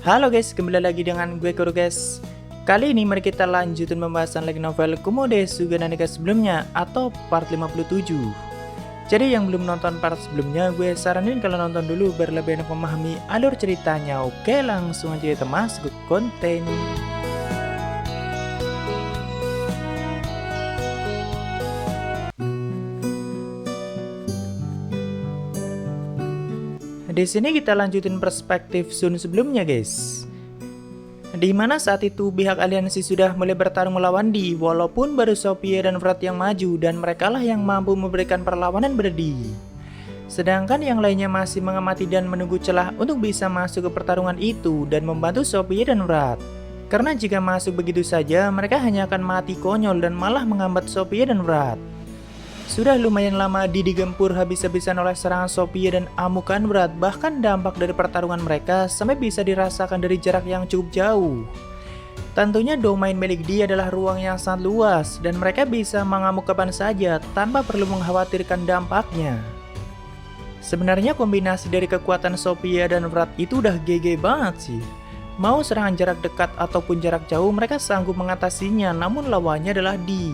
Halo guys, kembali lagi dengan gue Kuro guys. Kali ini mari kita lanjutin pembahasan lagi novel Komodo Suganarika sebelumnya atau part 57. Jadi yang belum nonton part sebelumnya, gue saranin kalian nonton dulu biar lebih enak memahami alur ceritanya. Oke, langsung aja kita masuk ke konten. Di sini kita lanjutin perspektif Sun sebelumnya guys. Di mana saat itu pihak aliansi sudah mulai bertarung melawan Di, walaupun baru Sophia dan Fred yang maju dan merekalah yang mampu memberikan perlawanan pada Di. Sedangkan yang lainnya masih mengamati dan menunggu celah untuk bisa masuk ke pertarungan itu dan membantu Sophia dan Fred. Karena jika masuk begitu saja, mereka hanya akan mati konyol dan malah menghambat Sophia dan Fred. Sudah lumayan lama Di digempur habis-habisan oleh serangan Sophia dan amukan berat, bahkan dampak dari pertarungan mereka sampai bisa dirasakan dari jarak yang cukup jauh. Tentunya domain milik Di adalah ruang yang sangat luas dan mereka bisa mengamuk kapan saja tanpa perlu mengkhawatirkan dampaknya. Sebenarnya kombinasi dari kekuatan Sophia dan Fred itu udah GG banget sih. Mau serangan jarak dekat ataupun jarak jauh mereka sanggup mengatasinya, namun lawannya adalah Di.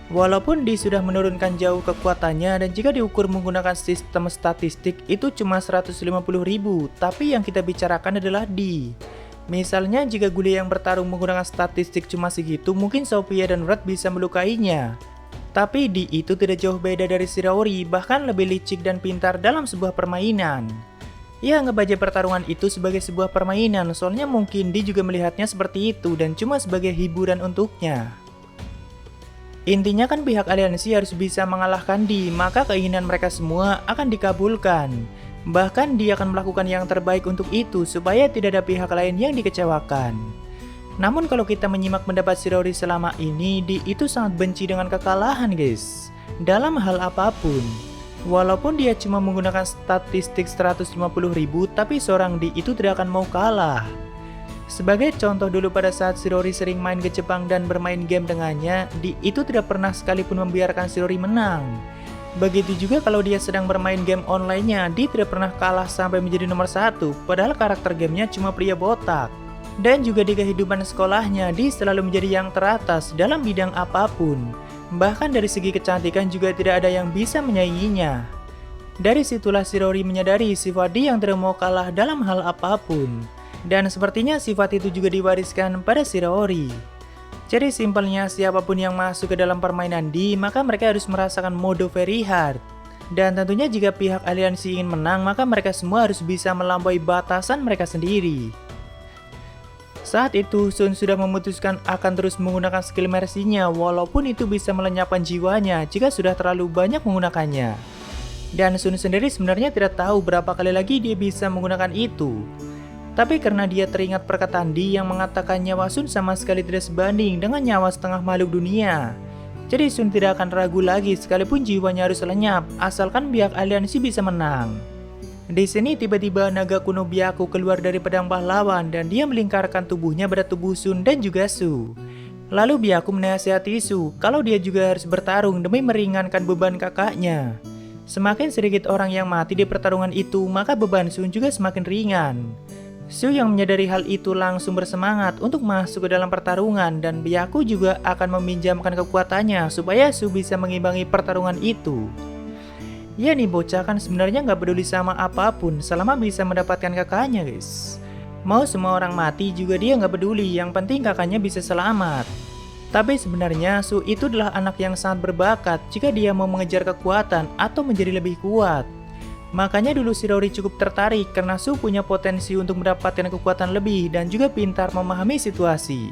Walaupun Di sudah menurunkan jauh kekuatannya dan jika diukur menggunakan sistem statistik itu cuma 150.000, tapi yang kita bicarakan adalah Di. Misalnya jika Guli yang bertarung menggunakan statistik cuma segitu, mungkin Sophia dan Fred bisa melukainya. Tapi Di itu tidak jauh beda dari Shirouri, bahkan lebih licik dan pintar dalam sebuah permainan. Ya, ngebaca pertarungan itu sebagai sebuah permainan, soalnya mungkin Di juga melihatnya seperti itu dan cuma sebagai hiburan untuknya. Intinya kan pihak aliansi harus bisa mengalahkan Di, maka keinginan mereka semua akan dikabulkan. Bahkan Di akan melakukan yang terbaik untuk itu supaya tidak ada pihak lain yang dikecewakan. Namun kalau kita menyimak pendapat Shirouri selama ini, Di itu sangat benci dengan kekalahan guys. Dalam hal apapun. Walaupun dia cuma menggunakan statistik 150.000, tapi seorang Di itu tidak akan mau kalah. Sebagai contoh dulu pada saat Shirouri sering main ke Jepang dan bermain game dengannya, Di itu tidak pernah sekalipun membiarkan Shirouri menang. Begitu juga kalau dia sedang bermain game online-nya, Di tidak pernah kalah sampai menjadi nomor 1, padahal karakter gamenya cuma pria botak. Dan juga di kehidupan sekolahnya, Di selalu menjadi yang teratas dalam bidang apapun. Bahkan dari segi kecantikan juga tidak ada yang bisa menyainginya. Dari situlah Shirouri menyadari sifat Di yang tidak mau kalah dalam hal apapun. Dan sepertinya sifat itu juga diwariskan pada Shirouri. Jadi simpelnya siapapun yang masuk ke dalam permainan Di, maka mereka harus merasakan mode very hard. Dan tentunya jika pihak aliansi ingin menang, maka mereka semua harus bisa melampaui batasan mereka sendiri. Saat itu Sun sudah memutuskan akan terus menggunakan skill mercy-nya, walaupun itu bisa melenyapkan jiwanya jika sudah terlalu banyak menggunakannya. Dan Sun sendiri sebenarnya tidak tahu berapa kali lagi dia bisa menggunakan itu. Tapi karena dia teringat perkataan Di yang mengatakan nyawa Sun sama sekali tidak sebanding dengan nyawa setengah makhluk dunia. Jadi Sun tidak akan ragu lagi sekalipun jiwanya harus lenyap, asalkan pihak aliansi bisa menang. Di sini tiba-tiba naga kuno Byaku keluar dari pedang pahlawan dan dia melingkarkan tubuhnya pada tubuh Sun dan juga Su. Lalu Byaku menasihati Su kalau dia juga harus bertarung demi meringankan beban kakaknya. Semakin sedikit orang yang mati di pertarungan itu, maka beban Sun juga semakin ringan. Su yang menyadari hal itu langsung bersemangat untuk masuk ke dalam pertarungan dan Byaku juga akan meminjamkan kekuatannya supaya Su bisa mengimbangi pertarungan itu. Ya nih bocah kan sebenarnya nggak peduli sama apapun selama bisa mendapatkan kakaknya guys. Mau semua orang mati juga dia nggak peduli, yang penting kakaknya bisa selamat. Tapi sebenarnya Su itu adalah anak yang sangat berbakat jika dia mau mengejar kekuatan atau menjadi lebih kuat. Makanya dulu Shirouri cukup tertarik karena Su punya potensi untuk mendapatkan kekuatan lebih dan juga pintar memahami situasi.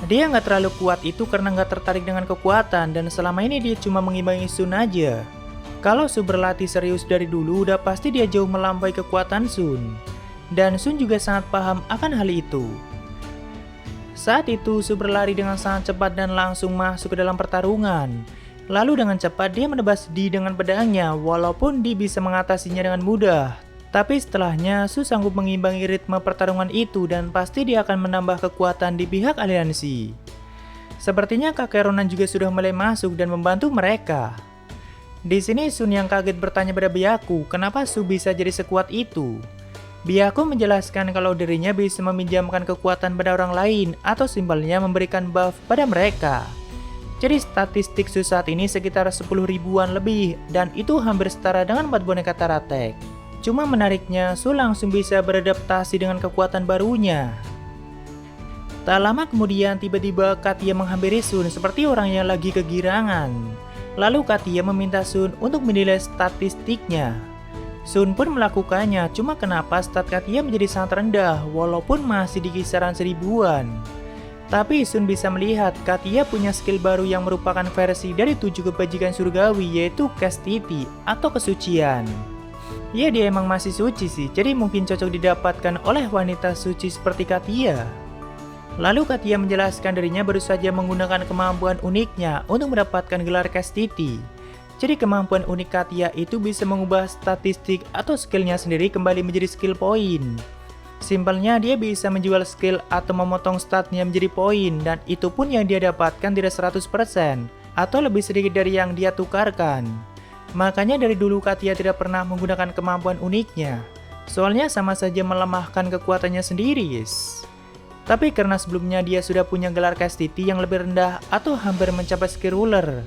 Dia nggak terlalu kuat itu karena nggak tertarik dengan kekuatan dan selama ini dia cuma mengimbangi Sun aja. Kalau Su berlatih serius dari dulu udah pasti dia jauh melampaui kekuatan Sun. Dan Sun juga sangat paham akan hal itu. Saat itu Su berlari dengan sangat cepat dan langsung masuk ke dalam pertarungan. Lalu dengan cepat dia menebas Di dengan pedangnya, walaupun Di bisa mengatasinya dengan mudah. Tapi setelahnya Su sanggup mengimbangi ritme pertarungan itu dan pasti dia akan menambah kekuatan di pihak aliansi. Sepertinya kakek Ronan juga sudah mulai masuk dan membantu mereka. Di sini Sun yang kaget bertanya pada Byaku, kenapa Su bisa jadi sekuat itu? Byaku menjelaskan kalau dirinya bisa meminjamkan kekuatan pada orang lain atau simpelnya memberikan buff pada mereka. Jadi statistik Su saat ini sekitar 10 ribuan lebih dan itu hampir setara dengan 4 boneka Taratek. Cuma menariknya, Su langsung bisa beradaptasi dengan kekuatan barunya. Tak lama kemudian tiba-tiba Katia menghampiri Sun seperti orang yang lagi kegirangan. Lalu Katia meminta Sun untuk menilai statistiknya. Sun pun melakukannya, cuma kenapa stat Katia menjadi sangat rendah walaupun masih di kisaran seribuan. Tapi Sun bisa melihat Katia punya skill baru yang merupakan versi dari 7 kebajikan surgawi, yaitu Chastity atau kesucian. Ya, dia emang masih suci sih, jadi mungkin cocok didapatkan oleh wanita suci seperti Katia. Lalu Katia menjelaskan dirinya baru saja menggunakan kemampuan uniknya untuk mendapatkan gelar Chastity. Jadi kemampuan unik Katia itu bisa mengubah statistik atau skillnya sendiri kembali menjadi skill point. Simpelnya dia bisa menjual skill atau memotong statnya menjadi poin, dan itu pun yang dia dapatkan tidak 100% atau lebih sedikit dari yang dia tukarkan. Makanya dari dulu Katia tidak pernah menggunakan kemampuan uniknya. Soalnya sama saja melemahkan kekuatannya sendiri, guys. Tapi karena sebelumnya dia sudah punya gelar Chastity yang lebih rendah atau hampir mencapai skill ruler,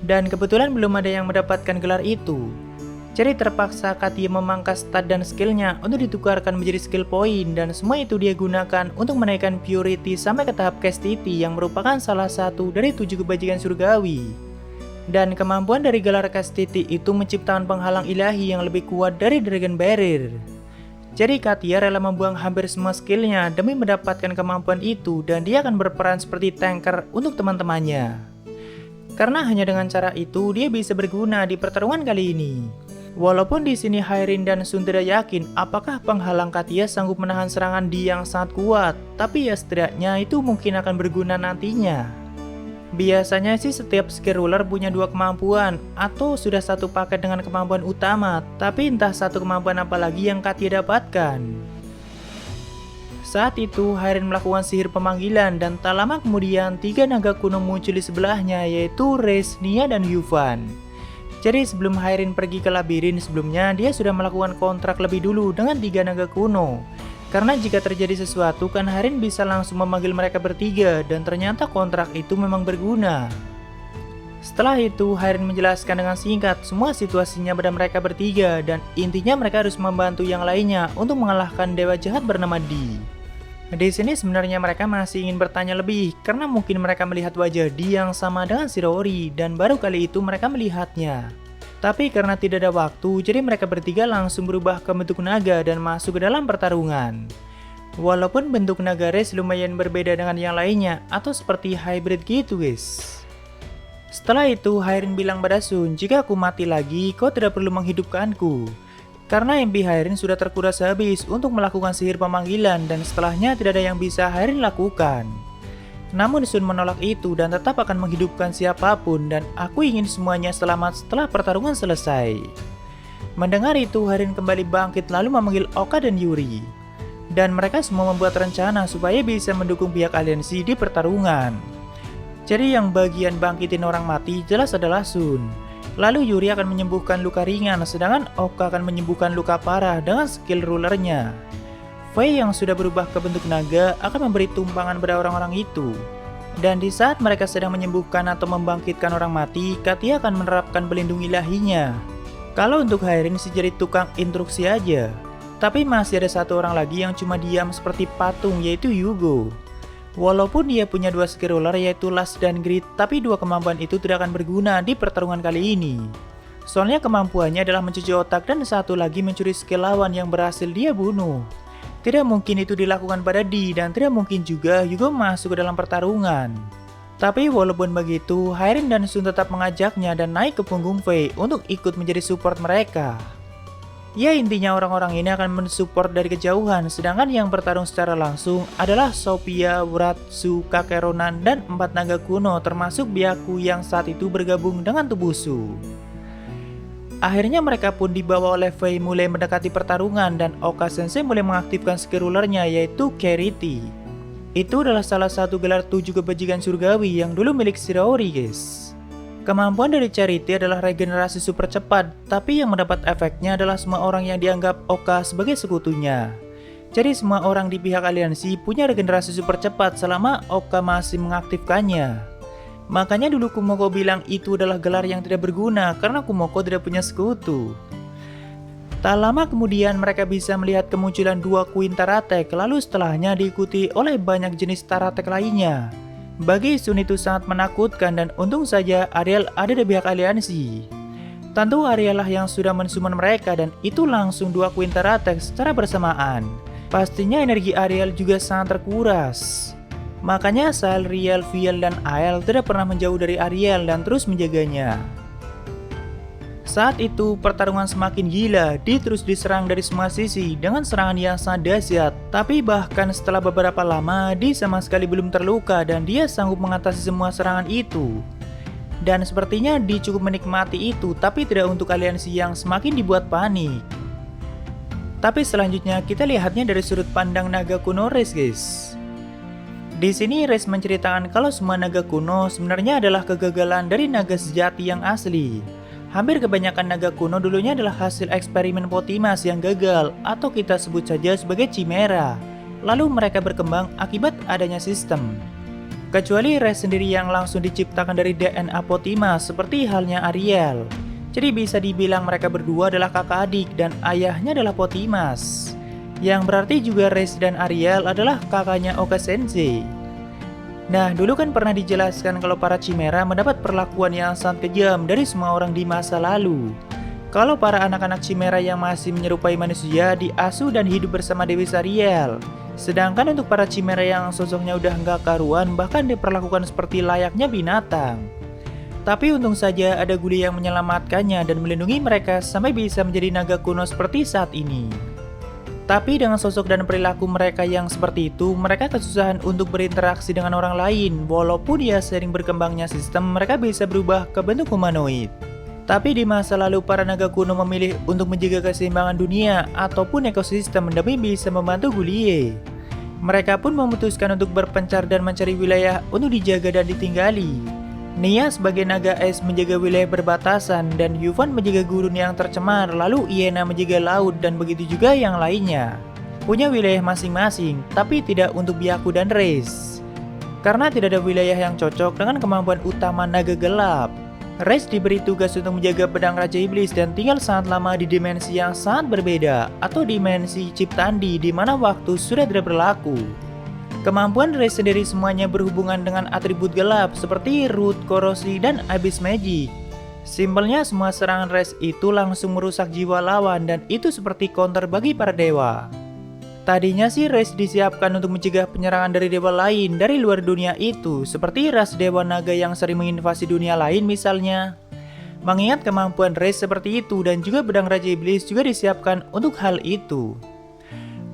dan kebetulan belum ada yang mendapatkan gelar itu. Jadi terpaksa Katia memangkas stat dan skillnya untuk ditukarkan menjadi skill point, dan semua itu dia gunakan untuk menaikkan purity sampai ke tahap Chastity yang merupakan salah satu dari 7 kebajikan surgawi. Dan kemampuan dari gelar Chastity itu menciptakan penghalang ilahi yang lebih kuat dari Dragon Barrier. Jadi Katia rela membuang hampir semua skillnya demi mendapatkan kemampuan itu, dan dia akan berperan seperti tanker untuk teman-temannya. Karena hanya dengan cara itu dia bisa berguna di pertarungan kali ini. Walaupun di sini Hairin dan Sun tidak yakin apakah penghalang Katia sanggup menahan serangan Di yang sangat kuat, tapi ya setidaknya itu mungkin akan berguna nantinya. Biasanya sih setiap skill ruler punya 2 kemampuan atau sudah satu paket dengan kemampuan utama, tapi entah satu kemampuan apa lagi yang Katia dapatkan. Saat itu Hairin melakukan sihir pemanggilan dan tak lama kemudian 3 naga kuno muncul di sebelahnya, yaitu Reis, Nia, dan Yuvan. Jadi sebelum Hairin pergi ke labirin sebelumnya, dia sudah melakukan kontrak lebih dulu dengan 3 naga kuno. Karena jika terjadi sesuatu kan Hairin bisa langsung memanggil mereka bertiga, dan ternyata kontrak itu memang berguna. Setelah itu Hairin menjelaskan dengan singkat semua situasinya pada mereka bertiga, dan intinya mereka harus membantu yang lainnya untuk mengalahkan dewa jahat bernama Di. Di sini sebenarnya mereka masih ingin bertanya lebih karena mungkin mereka melihat wajah Di yang sama dengan Shirori, dan baru kali itu mereka melihatnya. Tapi karena tidak ada waktu, jadi mereka bertiga langsung berubah ke bentuk naga dan masuk ke dalam pertarungan. Walaupun bentuk naga Reis lumayan berbeda dengan yang lainnya, atau seperti hybrid gitu guys. Setelah itu Hairin bilang pada Sun, jika aku mati lagi, kau tidak perlu menghidupkanku. Karena MP Hairin sudah terkuras habis untuk melakukan sihir pemanggilan, dan setelahnya tidak ada yang bisa Hairin lakukan. Namun Sun menolak itu dan tetap akan menghidupkan siapapun, dan aku ingin semuanya selamat setelah pertarungan selesai. Mendengar itu Hairin kembali bangkit lalu memanggil Oka dan Yuri. Dan mereka semua membuat rencana supaya bisa mendukung pihak aliansi di pertarungan. Jadi yang bagian bangkitin orang mati jelas adalah Sun. Lalu Yuri akan menyembuhkan luka ringan, sedangkan Oka akan menyembuhkan luka parah dengan skill rulernya. Fei yang sudah berubah ke bentuk naga akan memberi tumpangan pada orang-orang itu. Dan di saat mereka sedang menyembuhkan atau membangkitkan orang mati, Katia akan menerapkan pelindung ilahinya. Kalau untuk Hairin sih jadi tukang instruksi aja. Tapi masih ada satu orang lagi yang cuma diam seperti patung, yaitu Yugo. Walaupun dia punya 2 skill ruler yaitu Lust dan Greed, tapi 2 kemampuan itu tidak akan berguna di pertarungan kali ini. Soalnya kemampuannya adalah mencuci otak dan satu lagi mencuri skill lawan yang berhasil dia bunuh. Tidak mungkin itu dilakukan pada Di, dan tidak mungkin juga Yugo masuk ke dalam pertarungan. Tapi walaupun begitu, Hairin dan Sun tetap mengajaknya dan naik ke punggung Fei untuk ikut menjadi support mereka. Ya intinya orang-orang ini akan mensupport dari kejauhan, sedangkan yang bertarung secara langsung adalah Sophia, Wrath, Su, Kakek Ronan, dan 4 naga kuno termasuk Byaku yang saat itu bergabung dengan tubuh Su. Akhirnya mereka pun dibawa oleh Fei mulai mendekati pertarungan, dan Oka Sensei mulai mengaktifkan skill rulernya yaitu Charity. Itu adalah salah satu gelar 7 kebajikan surgawi yang dulu milik Shirori guys. Kemampuan dari Charity adalah regenerasi super cepat, tapi yang mendapat efeknya adalah semua orang yang dianggap Oka sebagai sekutunya. Jadi semua orang di pihak aliansi punya regenerasi super cepat selama Oka masih mengaktifkannya. Makanya dulu Kumoko bilang itu adalah gelar yang tidak berguna karena Kumoko tidak punya sekutu. Tak lama kemudian mereka bisa melihat kemunculan dua Queen Taratek, lalu setelahnya diikuti oleh banyak jenis Taratek lainnya. Bagi Sun itu sangat menakutkan dan untung saja Ariel ada di pihak aliansi. Tentu Ariel lah yang sudah mensummon mereka dan itu langsung dua Queen Taratek secara bersamaan. Pastinya energi Ariel juga sangat terkuras. Makanya Riel, Viel, dan Ael tidak pernah menjauh dari Ariel dan terus menjaganya. Saat itu pertarungan semakin gila, dia terus diserang dari semua sisi dengan serangan yang sangat dahsyat. Tapi bahkan setelah beberapa lama, dia sama sekali belum terluka dan dia sanggup mengatasi semua serangan itu. Dan sepertinya dia cukup menikmati itu, tapi tidak untuk aliansi yang semakin dibuat panik. Tapi selanjutnya kita lihatnya dari sudut pandang naga kuno Reis, guys. Di sini Reis menceritakan kalau semua naga kuno sebenarnya adalah kegagalan dari naga sejati yang asli. Hampir kebanyakan naga kuno dulunya adalah hasil eksperimen Potimas yang gagal atau kita sebut saja sebagai Chimera. Lalu mereka berkembang akibat adanya sistem. Kecuali Reis sendiri yang langsung diciptakan dari DNA Potimas seperti halnya Ariel. Jadi bisa dibilang mereka berdua adalah kakak adik dan ayahnya adalah Potimas. Yang berarti juga Reis dan Ariel adalah kakaknya Oka Sensei. Nah, dulu kan pernah dijelaskan kalau para Chimera mendapat perlakuan yang sangat kejam dari semua orang di masa lalu. Kalau para anak-anak Chimera yang masih menyerupai manusia diasuh dan hidup bersama Dewi Sariel. Sedangkan untuk para Chimera yang sosoknya udah nggak karuan bahkan diperlakukan seperti layaknya binatang. Tapi untung saja ada Guli yang menyelamatkannya dan melindungi mereka sampai bisa menjadi naga kuno seperti saat ini. Tapi dengan sosok dan perilaku mereka yang seperti itu, mereka kesusahan untuk berinteraksi dengan orang lain. Walaupun ya sering berkembangnya sistem, mereka bisa berubah ke bentuk humanoid. Tapi di masa lalu para naga kuno memilih untuk menjaga keseimbangan dunia ataupun ekosistem demi bisa membantu Gulie. Mereka pun memutuskan untuk berpencar dan mencari wilayah untuk dijaga dan ditinggali. Nia sebagai naga es menjaga wilayah perbatasan dan Yuvan menjaga gurun yang tercemar, lalu Iena menjaga laut dan begitu juga yang lainnya. Punya wilayah masing-masing, tapi tidak untuk Byaku dan Reis. Karena tidak ada wilayah yang cocok dengan kemampuan utama naga gelap. Reis diberi tugas untuk menjaga pedang Raja Iblis dan tinggal sangat lama di dimensi yang sangat berbeda atau dimensi Ciptandi di mana waktu sudah tidak berlaku. Kemampuan Reis sendiri semuanya berhubungan dengan atribut gelap seperti root, korosi, dan abyss magic. Simpelnya semua serangan Reis itu langsung merusak jiwa lawan dan itu seperti counter bagi para dewa. Tadinya sih Reis disiapkan untuk mencegah penyerangan dari dewa lain dari luar dunia itu, seperti ras dewa naga yang sering menginvasi dunia lain misalnya. Mengingat kemampuan Reis seperti itu dan juga pedang Raja Iblis juga disiapkan untuk hal itu.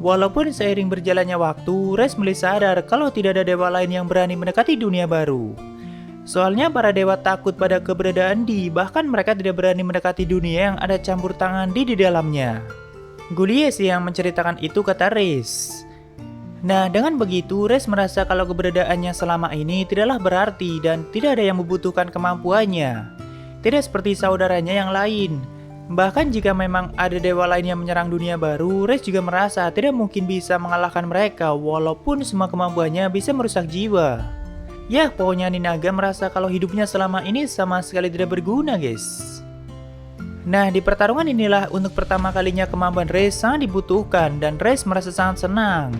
Walaupun seiring berjalannya waktu, Reis mulai sadar kalau tidak ada dewa lain yang berani mendekati dunia baru. Soalnya para dewa takut pada keberadaan Di, bahkan mereka tidak berani mendekati dunia yang ada campur tangan di dalamnya. Gulie sih yang menceritakan itu, kata Reis. Nah, dengan begitu Reis merasa kalau keberadaannya selama ini tidaklah berarti dan tidak ada yang membutuhkan kemampuannya. Tidak seperti saudaranya yang lain. Bahkan jika memang ada dewa lain yang menyerang dunia baru, Reis juga merasa tidak mungkin bisa mengalahkan mereka walaupun semua kemampuannya bisa merusak jiwa. Ya, pokoknya Ninaga merasa kalau hidupnya selama ini sama sekali tidak berguna, guys. Nah, di pertarungan inilah untuk pertama kalinya kemampuan Reis sangat dibutuhkan dan Reis merasa sangat senang.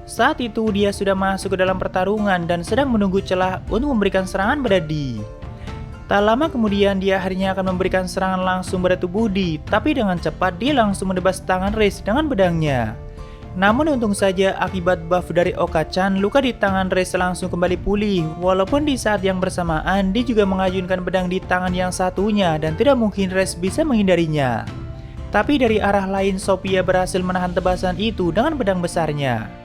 Saat itu dia sudah masuk ke dalam pertarungan dan sedang menunggu celah untuk memberikan serangan pada Di. Tak lama kemudian dia akhirnya akan memberikan serangan langsung pada tubuh Di, tapi dengan cepat dia langsung menebas tangan Reis dengan pedangnya. Namun untung saja akibat buff dari Oka-chan, luka di tangan Reis langsung kembali pulih, walaupun di saat yang bersamaan dia juga mengayunkan pedang di tangan yang satunya dan tidak mungkin Reis bisa menghindarinya. Tapi dari arah lain Sophia berhasil menahan tebasan itu dengan pedang besarnya.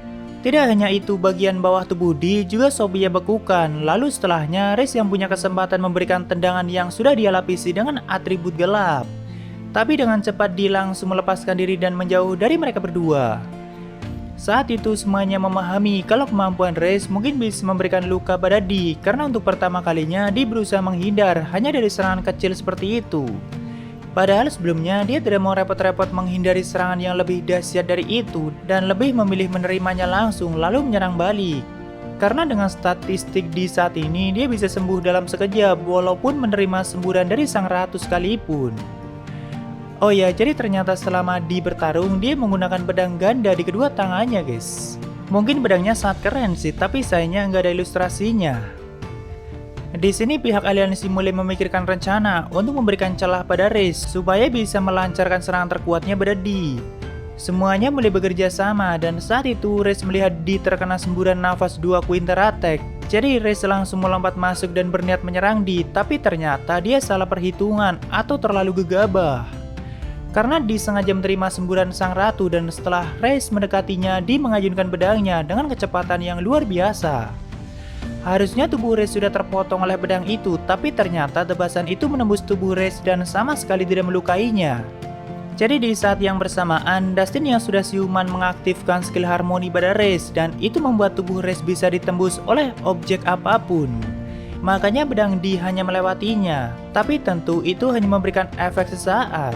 Tidak hanya itu, bagian bawah tubuh Di juga Sophia bekukan, lalu setelahnya Reis yang punya kesempatan memberikan tendangan yang sudah dia lapisi dengan atribut gelap. Tapi dengan cepat Di langsung melepaskan diri dan menjauh dari mereka berdua. Saat itu semuanya memahami kalau kemampuan Reis mungkin bisa memberikan luka pada Di, karena untuk pertama kalinya Di berusaha menghindar hanya dari serangan kecil seperti itu. Padahal sebelumnya dia tidak mau repot-repot menghindari serangan yang lebih dahsyat dari itu dan lebih memilih menerimanya langsung lalu menyerang balik. Karena dengan statistik di saat ini dia bisa sembuh dalam sekejap walaupun menerima semburan dari sang ratu sekalipun. Oh ya, jadi ternyata selama di bertarung dia menggunakan pedang ganda di kedua tangannya guys. Mungkin pedangnya sangat keren sih, tapi sayangnya nggak ada ilustrasinya. Di sini pihak aliansi mulai memikirkan rencana untuk memberikan celah pada Reis supaya bisa melancarkan serangan terkuatnya pada Di. Semuanya mulai bekerja sama dan saat itu Reis melihat Di terkena semburan nafas 2 Counter Attack. Jadi Reis langsung melompat masuk dan berniat menyerang Di, tapi ternyata dia salah perhitungan atau terlalu gegabah. Karena Di sengaja menerima semburan sang ratu dan setelah Reis mendekatinya, Di mengayunkan pedangnya dengan kecepatan yang luar biasa. Harusnya tubuh Reis sudah terpotong oleh pedang itu, tapi ternyata tebasan itu menembus tubuh Reis dan sama sekali tidak melukainya. Jadi di saat yang bersamaan, Dustin yang sudah siuman mengaktifkan skill harmoni pada Reis dan itu membuat tubuh Reis bisa ditembus oleh objek apapun. Makanya pedang Di hanya melewatinya, tapi tentu itu hanya memberikan efek sesaat.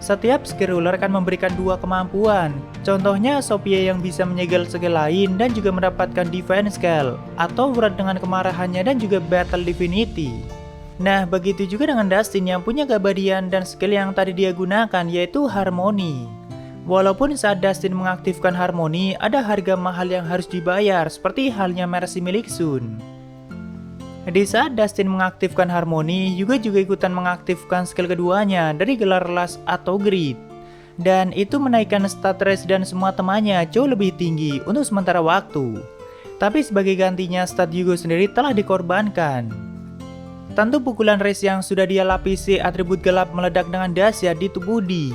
Setiap skill ruler akan memberikan 2 kemampuan. Contohnya Sophia yang bisa menyegel skill lain dan juga mendapatkan Divine Skill atau Wrath dengan kemarahannya dan juga Battle Divinity. Nah, begitu juga dengan Dustin yang punya keabadian dan skill yang tadi dia gunakan yaitu Harmony. Walaupun saat Dustin mengaktifkan Harmony ada harga mahal yang harus dibayar seperti halnya Mercy milik Sun. Di saat Dustin mengaktifkan Harmony, juga ikutan mengaktifkan skill keduanya dari gelar Last atau Greed. Dan itu menaikkan stat Reis dan semua temannya jauh lebih tinggi untuk sementara waktu. Tapi sebagai gantinya stat Yugo sendiri telah dikorbankan. Tentu pukulan Reis yang sudah dia lapisi atribut gelap meledak dengan dahsyat di tubuh Di.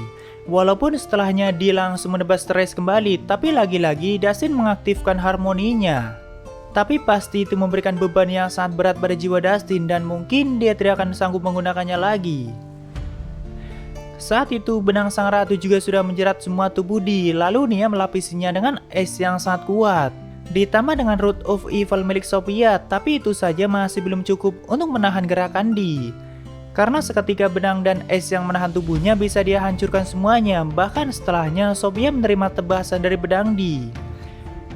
Walaupun setelahnya Di langsung menebas Reis kembali, tapi lagi-lagi Dustin mengaktifkan harmoninya. Tapi pasti itu memberikan beban yang sangat berat pada jiwa Dustin dan mungkin dia tidak akan sanggup menggunakannya lagi. Saat itu benang sang ratu juga sudah menjerat semua tubuh Di, lalu Nia melapisinya dengan es yang sangat kuat. Ditambah dengan Root of Evil milik Sophia, tapi itu saja masih belum cukup untuk menahan gerakan Di. Karena seketika benang dan es yang menahan tubuhnya bisa dia hancurkan semuanya, bahkan setelahnya Sophia menerima tebasan dari pedang Di.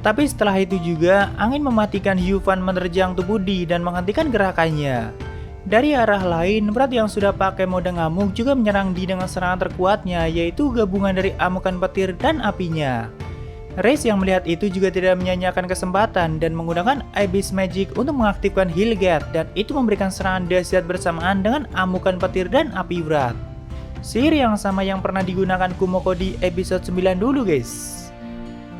Tapi setelah itu juga, angin mematikan Yuvan menerjang tubuh Di dan menghentikan gerakannya. Dari arah lain, Wrath yang sudah pakai mode ngamuk juga menyerang Di dengan serangan terkuatnya, yaitu gabungan dari amukan petir dan apinya. Reis yang melihat itu juga tidak menyia-nyiakan kesempatan dan menggunakan Abyss Magic untuk mengaktifkan Healgate dan itu memberikan serangan dahsyat bersamaan dengan amukan petir dan api Wrath. Sihir yang sama yang pernah digunakan Kumoko di episode 9 dulu guys.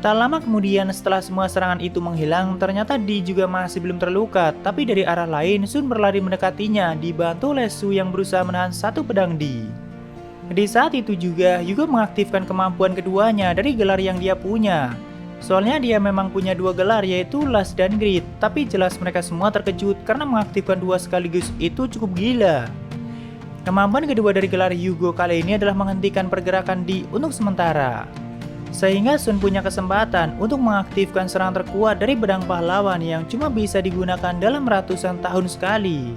Tak lama kemudian setelah semua serangan itu menghilang, ternyata Di juga masih belum terluka, tapi dari arah lain Sun berlari mendekatinya dibantu oleh Su yang berusaha menahan satu pedang Di. Di saat itu juga Yugo mengaktifkan kemampuan keduanya dari gelar yang dia punya. Soalnya dia memang punya 2 gelar yaitu Last dan Greed, tapi jelas mereka semua terkejut karena mengaktifkan 2 sekaligus itu cukup gila. Kemampuan kedua dari gelar Yugo kali ini adalah menghentikan pergerakan Di untuk sementara. Sehingga Sun punya kesempatan untuk mengaktifkan serangan terkuat dari pedang pahlawan yang cuma bisa digunakan dalam ratusan tahun sekali.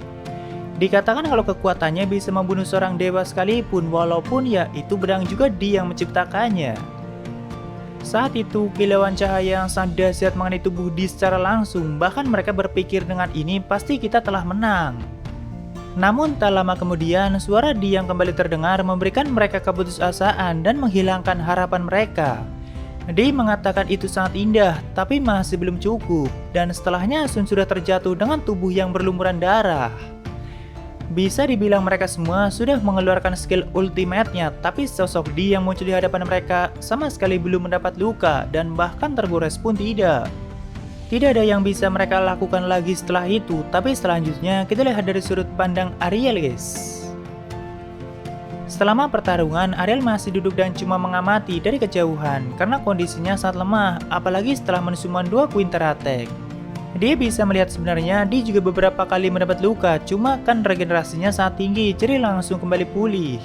Dikatakan kalau kekuatannya bisa membunuh seorang dewa sekalipun, walaupun ya itu pedang juga Di yang menciptakannya. Saat itu kilauan cahaya yang sangat dahsyat mengenai tubuh Di secara langsung, bahkan mereka berpikir dengan ini pasti kita telah menang. Namun tak lama kemudian suara Di yang kembali terdengar memberikan mereka keputusasaan dan menghilangkan harapan mereka. Di mengatakan itu sangat indah, tapi masih belum cukup, dan setelahnya Sun sudah terjatuh dengan tubuh yang berlumuran darah. Bisa dibilang mereka semua sudah mengeluarkan skill ultimate-nya, tapi sosok Di yang muncul di hadapan mereka sama sekali belum mendapat luka dan bahkan tergores pun tidak. Tidak ada yang bisa mereka lakukan lagi setelah itu, tapi selanjutnya kita lihat dari sudut pandang Ariel guys. Selama pertarungan, Ariel masih duduk dan cuma mengamati dari kejauhan karena kondisinya sangat lemah, apalagi setelah mensummon 2 Counter Attack. Dia bisa melihat sebenarnya dia juga beberapa kali mendapat luka, cuma kan regenerasinya sangat tinggi, jadi langsung kembali pulih.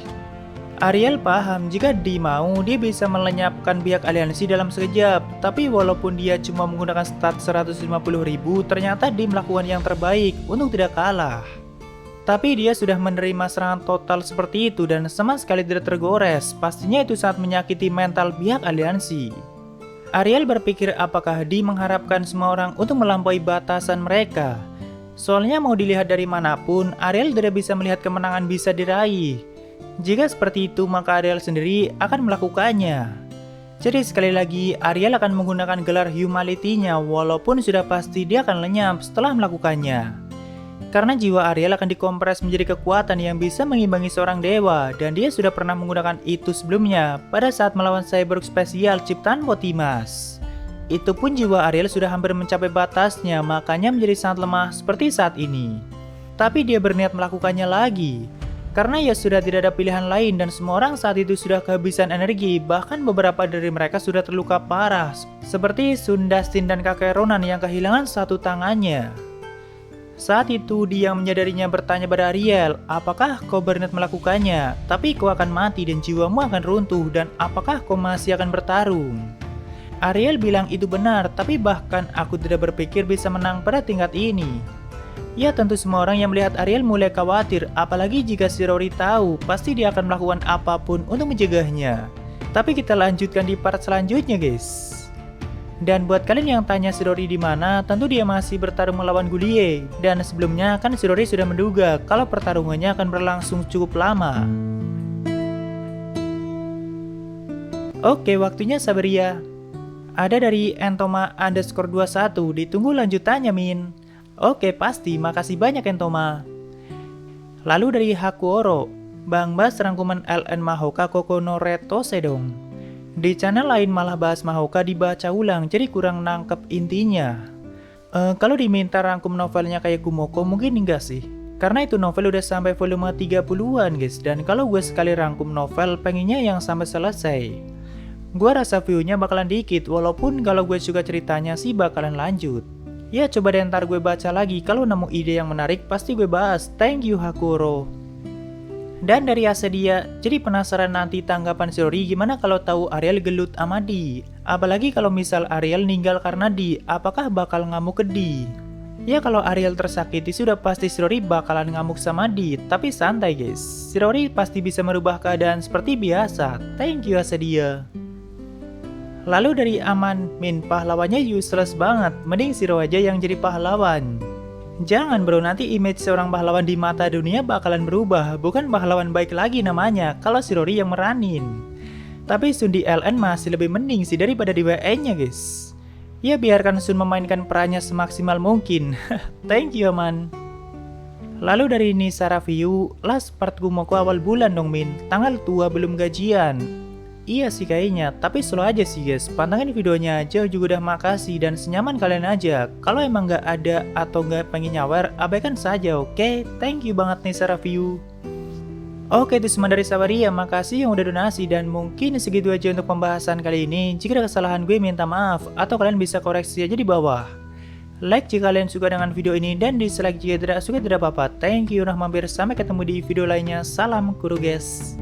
Ariel paham jika Di mau, dia bisa melenyapkan pihak aliansi dalam sekejap, tapi walaupun dia cuma menggunakan stat 150.000, ternyata Di melakukan yang terbaik untuk tidak kalah. Tapi dia sudah menerima serangan total seperti itu dan sama sekali tidak tergores. Pastinya itu sangat menyakiti mental pihak aliansi. Ariel berpikir apakah Dee mengharapkan semua orang untuk melampaui batasan mereka. Soalnya mau dilihat dari manapun, Ariel tidak bisa melihat kemenangan bisa diraih. Jika seperti itu, maka Ariel sendiri akan melakukannya. Jadi sekali lagi, Ariel akan menggunakan gelar Humanity-nya walaupun sudah pasti dia akan lenyap setelah melakukannya. Karena jiwa Ariel akan dikompres menjadi kekuatan yang bisa mengimbangi seorang dewa, dan dia sudah pernah menggunakan itu sebelumnya pada saat melawan Cyborg spesial ciptaan Potimas. Itu pun jiwa Ariel sudah hampir mencapai batasnya, makanya menjadi sangat lemah seperti saat ini. Tapi dia berniat melakukannya lagi, karena ya sudah tidak ada pilihan lain dan semua orang saat itu sudah kehabisan energi, bahkan beberapa dari mereka sudah terluka parah, seperti Sun, Dustin, dan kakek Ronan yang kehilangan satu tangannya. Saat itu dia yang menyadarinya bertanya pada Ariel, apakah kau berniat melakukannya? Tapi kau akan mati dan jiwamu akan runtuh, dan apakah kau masih akan bertarung? Ariel bilang itu benar, tapi bahkan aku tidak berpikir bisa menang pada tingkat ini. Ya tentu semua orang yang melihat Ariel mulai khawatir, apalagi jika si Rory tahu, pasti dia akan melakukan apapun untuk mencegahnya. Tapi kita lanjutkan di part selanjutnya guys. Dan buat kalian yang tanya si Rory di mana, tentu dia masih bertarung melawan Gullier. Dan sebelumnya kan si Rory sudah menduga kalau pertarungannya akan berlangsung cukup lama. Oke, waktunya Saberia. Ada dari Entoma_21, ditunggu lanjutannya Min. Oke pasti, makasih banyak Entoma. Lalu dari Hakuoro, Bang Bas rangkuman LN Mahoka Koko no Reto Sedong. Di channel lain malah bahas Mahoka dibaca ulang, jadi kurang nangkep intinya. Kalau diminta rangkum novelnya kayak Kumoko mungkin enggak sih. Karena itu novel udah sampai volume 30-an guys. Dan kalau gue sekali rangkum novel pengennya yang sampai selesai. Gue rasa view-nya bakalan dikit, walaupun kalau gue suka ceritanya sih bakalan lanjut. Ya coba deh ntar gue baca lagi, kalau nemu ide yang menarik pasti gue bahas. Thank you Hakuro. Dan dari Asedia, jadi penasaran nanti tanggapan si Rory gimana kalau tahu Ariel gelut sama Dee. Apalagi kalau misal Ariel ninggal karena Dee, apakah bakal ngamuk ke Dee? Ya kalau Ariel tersakiti sudah pasti si Rory bakalan ngamuk sama Dee, tapi santai guys. Si Rory pasti bisa merubah keadaan seperti biasa. Thank you Asedia. Lalu dari Aman, Min pahlawannya useless banget, mending Shiro aja yang jadi pahlawan. Jangan bro, nanti image seorang pahlawan di mata dunia bakalan berubah, bukan pahlawan baik lagi namanya kalau si Rory yang meranin. Tapi Sun di LN masih lebih mending sih daripada di WN nya guys. Ya biarkan Sun memainkan perannya semaksimal mungkin. Thank you Aman. Lalu dari Nisa Review, last part Kumoko awal bulan dong Min, tanggal tua belum gajian. Iya sih kayaknya, tapi slow aja sih guys, pantangin videonya aja juga udah makasih dan senyaman kalian aja. Kalau emang nggak ada atau nggak pengen nyawer, abaikan saja oke? Thank you banget Nisa Review. Oke itu semua dari Sabaria, makasih yang udah donasi dan mungkin segitu aja untuk pembahasan kali ini. Jika ada kesalahan gue minta maaf, atau kalian bisa koreksi aja di bawah. Like jika kalian suka dengan video ini dan dislike jika tidak suka tidak apa-apa. Thank you udah mampir, sampai ketemu di video lainnya. Salam guru guys.